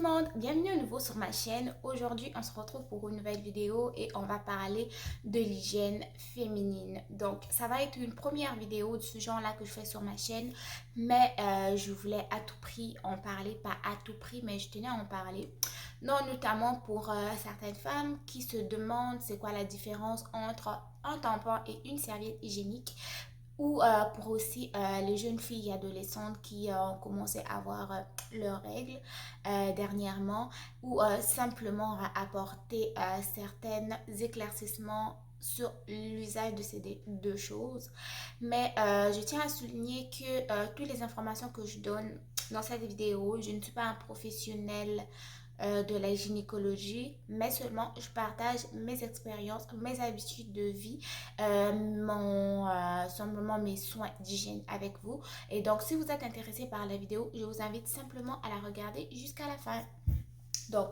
monde, bienvenue à nouveau sur ma chaîne. Aujourd'hui, on se retrouve pour une nouvelle vidéo et on va parler de l'hygiène féminine. Donc, ça va être une première vidéo de ce genre-là que je fais sur ma chaîne, mais je voulais à tout prix en parler, pas à tout prix, mais je tenais à en parler. Non, notamment pour certaines femmes qui se demandent c'est quoi la différence entre un tampon et une serviette hygiénique ou pour aussi les jeunes filles et adolescentes qui ont commencé à avoir leurs règles dernièrement ou simplement apporter certains éclaircissements sur l'usage de ces deux choses. Mais je tiens à souligner que toutes les informations que je donne dans cette vidéo, je ne suis pas un professionnel de la gynécologie, mais seulement je partage mes expériences, mes habitudes de vie, simplement mes soins d'hygiène avec vous. Et donc, si vous êtes intéressé par la vidéo, je vous invite simplement à la regarder jusqu'à la fin. Donc,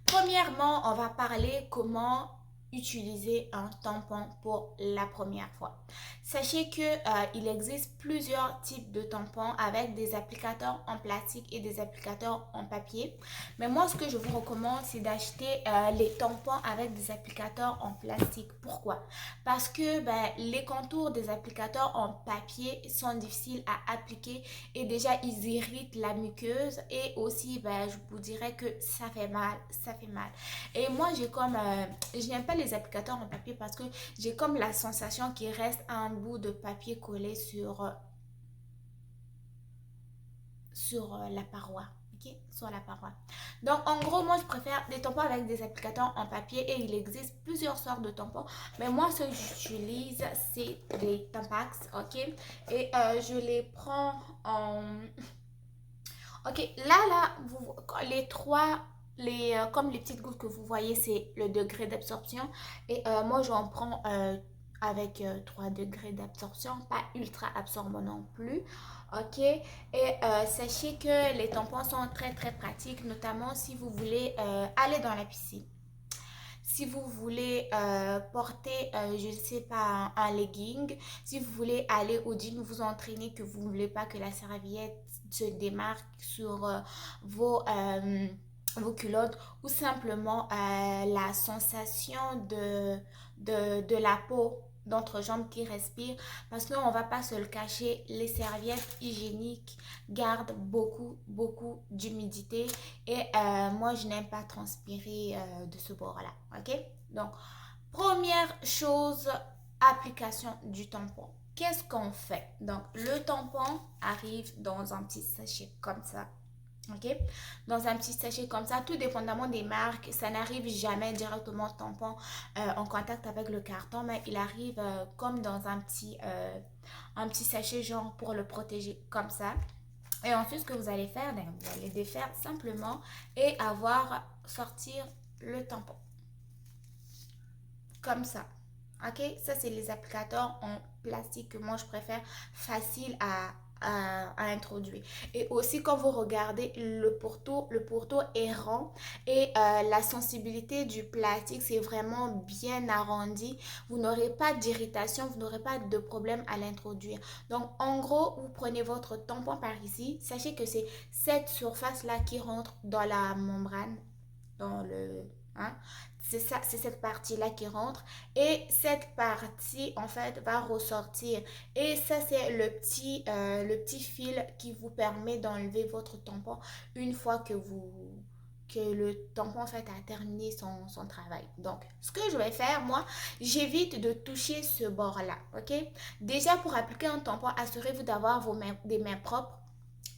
premièrement, on va parler comment utiliser un tampon pour la première fois. Sachez que il existe plusieurs types de tampons avec des applicateurs en plastique et des applicateurs en papier. Mais moi, ce que je vous recommande, c'est d'acheter les tampons avec des applicateurs en plastique. Pourquoi? Parce que les contours des applicateurs en papier sont difficiles à appliquer et déjà ils irritent la muqueuse et aussi je vous dirais que ça fait mal, ça fait mal. Et moi j'ai comme je n'aime pas les applicateurs en papier parce que j'ai comme la sensation qu'il reste un bout de papier collé sur la paroi. Okay? Sur la paroi. Donc en gros, moi je préfère des tampons avec des applicateurs en papier et il existe plusieurs sortes de tampons. Mais moi ce que j'utilise c'est des Tampax, ok? Et je les prends en... Ok, vous, les trois, comme les petites gouttes que vous voyez, c'est le degré d'absorption. Et moi, j'en prends avec 3 degrés d'absorption, pas ultra absorbant non plus. Ok, et sachez que les tampons sont très très pratiques, notamment si vous voulez aller dans la piscine. Si vous voulez porter, je ne sais pas, un legging, si vous voulez aller au gym, vous entraîner, que vous ne voulez pas que la serviette se démarque sur vos culottes ou simplement la sensation de la peau d'entrejambe qui respire parce qu'on ne va pas se le cacher, les serviettes hygiéniques gardent beaucoup d'humidité et moi je n'aime pas transpirer de ce bord là, ok? Donc première chose, application du tampon. Qu'est-ce qu'on fait? Donc le tampon arrive dans un petit sachet comme ça, ok, dans un petit sachet comme ça, tout dépendamment des marques. Ça n'arrive jamais directement tampon en contact avec le carton, mais il arrive comme dans un petit sachet genre pour le protéger comme ça. Et ensuite ce que vous allez faire, vous allez défaire simplement et avoir sortir le tampon comme ça. Ok, ça c'est les applicateurs en plastique que moi je préfère, facile à introduire. Et aussi quand vous regardez le pourtour est rond et la sensibilité du plastique c'est vraiment bien arrondi. Vous n'aurez pas d'irritation, vous n'aurez pas de problème à l'introduire. Donc en gros, vous prenez votre tampon par ici. Sachez que c'est cette surface là qui rentre dans la membrane, dans le... Hein? C'est ça, c'est cette partie-là qui rentre et cette partie en fait va ressortir et ça c'est le petit fil qui vous permet d'enlever votre tampon une fois que le tampon en fait a terminé son travail. Donc ce que je vais faire moi, j'évite de toucher ce bord là, ok? Déjà pour appliquer un tampon, assurez-vous d'avoir des mains propres.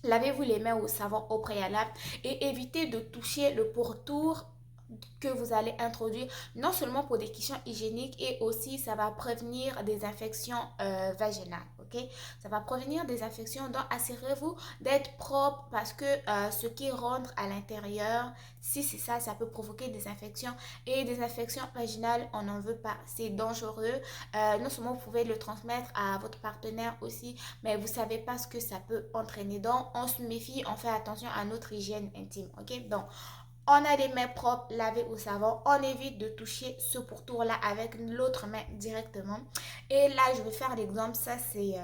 Lavez-vous les mains au savon au préalable et évitez de toucher le pourtour que vous allez introduire, non seulement pour des questions hygiéniques et aussi ça va prévenir des infections vaginales, ok? Ça va prévenir des infections, donc assurez-vous d'être propre parce que ce qui rentre à l'intérieur, si c'est ça, ça peut provoquer des infections et des infections vaginales, on n'en veut pas, c'est dangereux. Non seulement vous pouvez le transmettre à votre partenaire aussi, mais vous savez pas ce que ça peut entraîner, donc on se méfie, on fait attention à notre hygiène intime, ok? Donc on a les mains propres, lavées au savon. On évite de toucher ce pourtour-là avec l'autre main directement. Et là, je vais faire l'exemple. Ça, c'est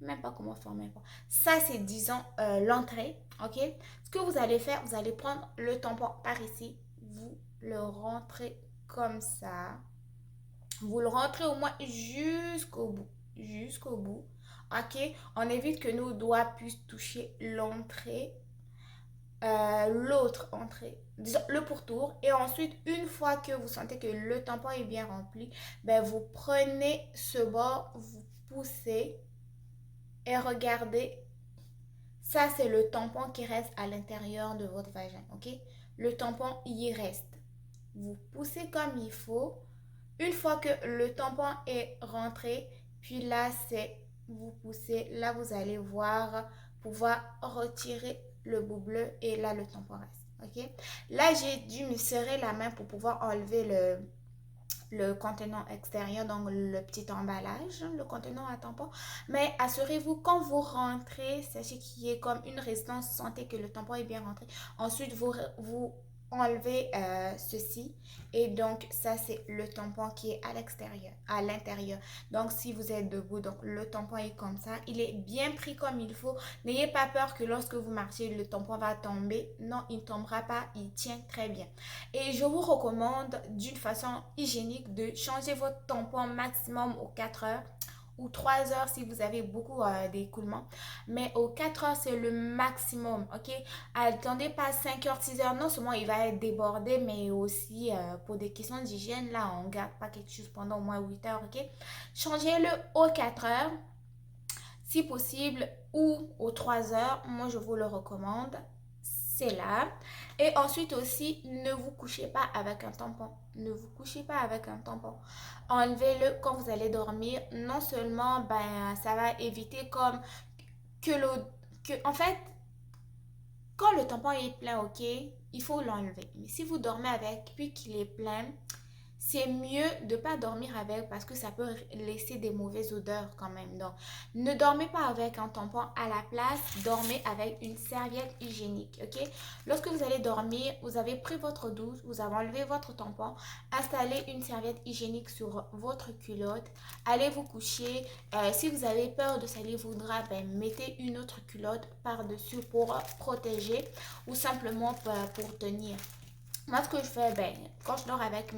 même pas comment former un pont. Ça, c'est, disons, l'entrée, ok? Ce que vous allez faire, vous allez prendre le tampon par ici, vous le rentrez comme ça. Vous le rentrez au moins jusqu'au bout. Jusqu'au bout. Ok? On évite que nos doigts puissent toucher l'entrée, l'autre entrée, disons, le pourtour. Et ensuite, une fois que vous sentez que le tampon est bien rempli, ben vous prenez ce bord, vous poussez et regardez. Ça, c'est le tampon qui reste à l'intérieur de votre vagin. Ok? Le tampon y reste. Vous poussez comme il faut. Une fois que le tampon est rentré, puis là, c'est vous poussez. Là, vous allez voir, pouvoir retirer le bout bleu et là, le tampon reste. Ok? Là, j'ai dû me serrer la main pour pouvoir enlever le contenant extérieur, donc le petit emballage, le contenant à tampon. Mais assurez-vous, quand vous rentrez, sachez qu'il y ait comme une résistance, sentez que le tampon est bien rentré. Ensuite, vous enlevez ceci et donc ça c'est le tampon qui est à l'extérieur, à l'intérieur. Donc si vous êtes debout, donc le tampon est comme ça, il est bien pris comme il faut. N'ayez pas peur que lorsque vous marchez le tampon va tomber. Non, il ne tombera pas, il tient très bien. Et je vous recommande d'une façon hygiénique de changer votre tampon maximum aux 4 heures ou 3 heures si vous avez beaucoup d'écoulement. Mais aux 4 heures, c'est le maximum, ok? Attendez pas 5 heures, 6 heures. Non seulement il va être débordé, mais aussi pour des questions d'hygiène, là, on ne garde pas quelque chose pendant au moins 8 heures, ok? Changez-le aux 4 heures, si possible, ou aux 3 heures. Moi, je vous le recommande. C'est là. Et ensuite aussi, ne vous couchez pas avec un tampon. Ne vous couchez pas avec un tampon. Enlevez-le quand vous allez dormir. Non seulement, ben, ça va éviter comme que l'eau... En fait, quand le tampon est plein, ok, il faut l'enlever. Mais si vous dormez avec, puis qu'il est plein, c'est mieux de ne pas dormir avec parce que ça peut laisser des mauvaises odeurs quand même. Donc, ne dormez pas avec un tampon à la place, dormez avec une serviette hygiénique, ok? Lorsque vous allez dormir, vous avez pris votre douche, vous avez enlevé votre tampon, installez une serviette hygiénique sur votre culotte, allez vous coucher. Si vous avez peur de salir vos draps, ben, mettez une autre culotte par-dessus pour protéger ou simplement pour tenir. Moi, ce que je fais, ben, quand je dors avec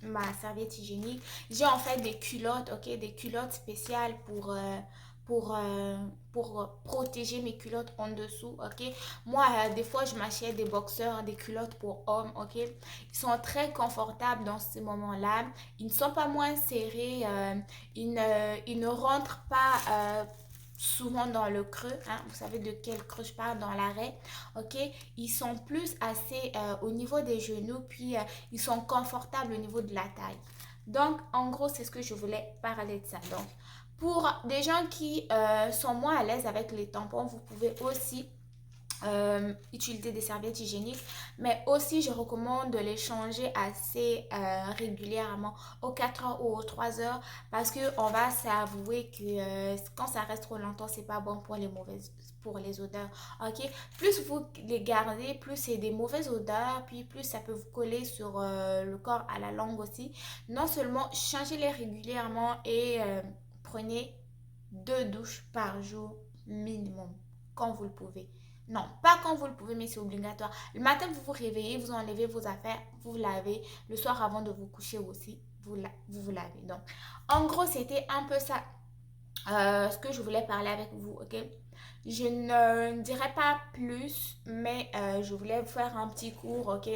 ma serviette hygiénique, j'ai en fait des culottes, ok, des culottes spéciales pour, euh, pour protéger mes culottes en dessous, ok. Moi, des fois, je m'achète des boxeurs, des culottes pour hommes, ok. Ils sont très confortables dans ces moments-là. Ils ne sont pas moins serrés, ils ne rentrent pas souvent dans le creux, hein, vous savez de quel creux je parle, dans l'arrêt, ok, ils sont plus assez au niveau des genoux, puis ils sont confortables au niveau de la taille. Donc, en gros, c'est ce que je voulais parler de ça. Donc, pour des gens qui sont moins à l'aise avec les tampons, vous pouvez aussi utiliser des serviettes hygiéniques, mais aussi je recommande de les changer assez régulièrement aux 4 heures ou aux 3 heures parce que on va s'avouer que quand ça reste trop longtemps c'est pas bon pour les mauvaises, pour les odeurs, ok. Plus vous les gardez, plus c'est des mauvaises odeurs, puis plus ça peut vous coller sur le corps, à la langue aussi. Non seulement changez-les régulièrement et prenez 2 douches par jour minimum quand vous le pouvez. Non, pas quand vous le pouvez, mais c'est obligatoire. Le matin, vous vous réveillez, vous enlevez vos affaires, vous vous lavez. Le soir, avant de vous coucher aussi, vous lavez. Donc, en gros, c'était un peu ça ce que je voulais parler avec vous, ok? Je ne dirais pas plus, mais je voulais faire un petit cours, ok?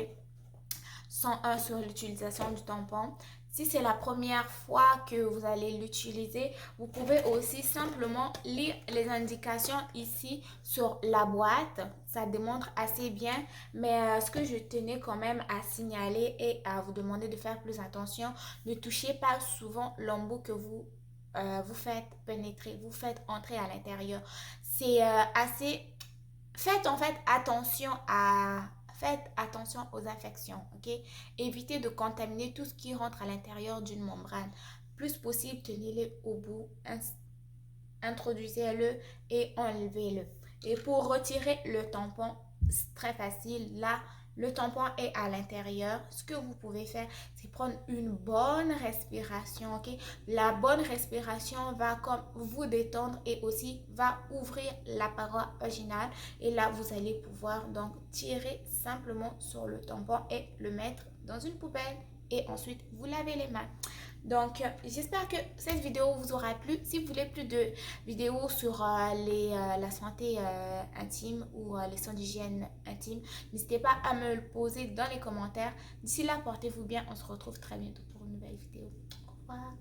101 sur l'utilisation du tampon. Si c'est la première fois que vous allez l'utiliser, vous pouvez aussi simplement lire les indications ici sur la boîte. Ça démontre assez bien, mais ce que je tenais quand même à signaler et à vous demander de faire plus attention, ne touchez pas souvent l'embout que vous faites pénétrer, vous faites entrer à l'intérieur. C'est assez... Faites en fait attention à... Faites attention aux infections, ok? Évitez de contaminer tout ce qui rentre à l'intérieur d'une membrane. Plus possible, tenez-le au bout, introduisez-le et enlevez-le. Et pour retirer le tampon, c'est très facile. Là, le tampon est à l'intérieur. Ce que vous pouvez faire, c'est prendre une bonne respiration, ok? La bonne respiration va comme vous détendre et aussi va ouvrir la paroi vaginale. Et là, vous allez pouvoir donc tirer simplement sur le tampon et le mettre dans une poubelle. Et ensuite, vous lavez les mains. Donc, j'espère que cette vidéo vous aura plu. Si vous voulez plus de vidéos sur la santé intime ou les soins d'hygiène intime, n'hésitez pas à me le poser dans les commentaires. D'ici là, portez-vous bien. On se retrouve très bientôt pour une nouvelle vidéo. Au revoir.